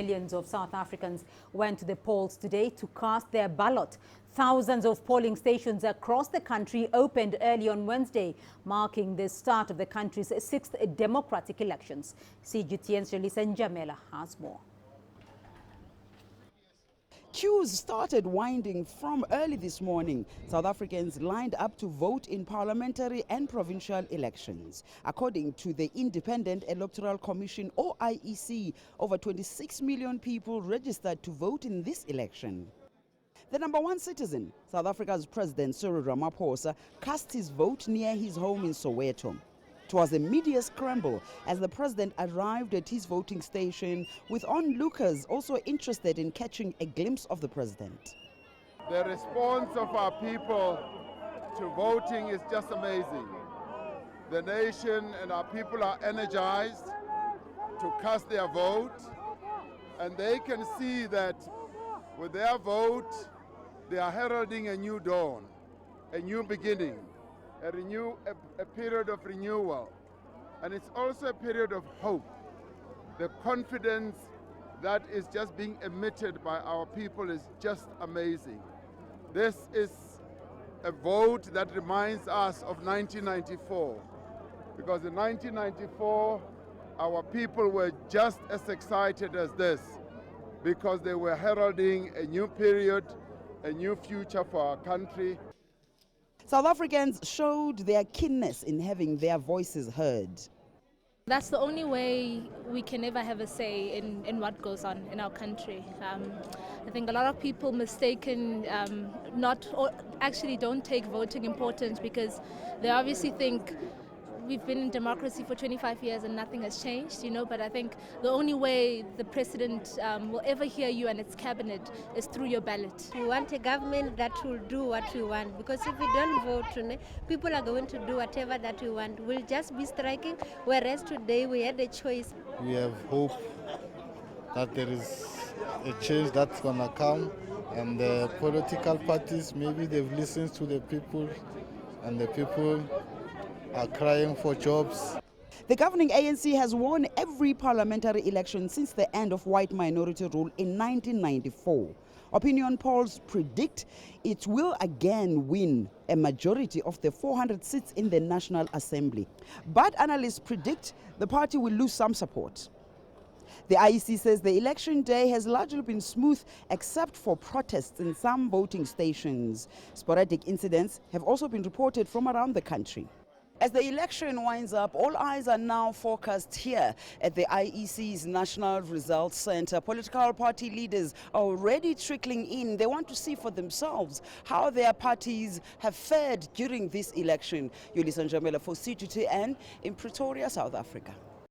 millions of South Africans went to the polls today to cast their ballot. Thousands of polling stations across the country opened early on Wednesday, marking the start of the country's sixth democratic elections. CGTN's Yolisa and Njamela has more. Queues started winding from early this morning. South Africans lined up to vote in parliamentary and provincial elections. According to the Independent Electoral Commission, or IEC, over 26 million people registered to vote in this election. The number one citizen, South Africa's President Cyril Ramaphosa, cast his vote near his home in Soweto. It was a media scramble as the president arrived at his voting station, with onlookers also interested in catching a glimpse of the president. The response of our people to voting is just amazing. The nation and our people are energized to cast their vote, and they can see that with their vote, they are heralding a new dawn, a new beginning. A period of renewal, and it's also a period of hope. The confidence that is just being emitted by our people is just amazing. This is a vote that reminds us of 1994, because in 1994 our people were just as excited as this, because they were heralding a new period, a new future for our country. South Africans showed their keenness in having their voices heard. That's the only way we can ever have a say in what goes on in our country. I think a lot of people actually don't take voting important, because they obviously think we've been in democracy for 25 years and nothing has changed, but I think the only way the president will ever hear you and its cabinet is through your ballot. We want a government that will do what we want, because if we don't vote, people are going to do whatever that we want. We'll just be striking, whereas today we had a choice. We have hope that there is a change that's going to come, and the political parties, maybe they've listened to the people, and the people are crying for jobs. The governing ANC has won every parliamentary election since the end of white minority rule in 1994. Opinion polls predict it will again win a majority of the 400 seats in the National Assembly. But analysts predict the party will lose some support. The IEC says the election day has largely been smooth, except for protests in some voting stations. Sporadic incidents have also been reported from around the country. As the election winds up, all eyes are now focused here at the IEC's National Results Center. Political party leaders are already trickling in. They want to see for themselves how their parties have fared during this election. Yolisa and Njamela for CGTN in Pretoria, South Africa.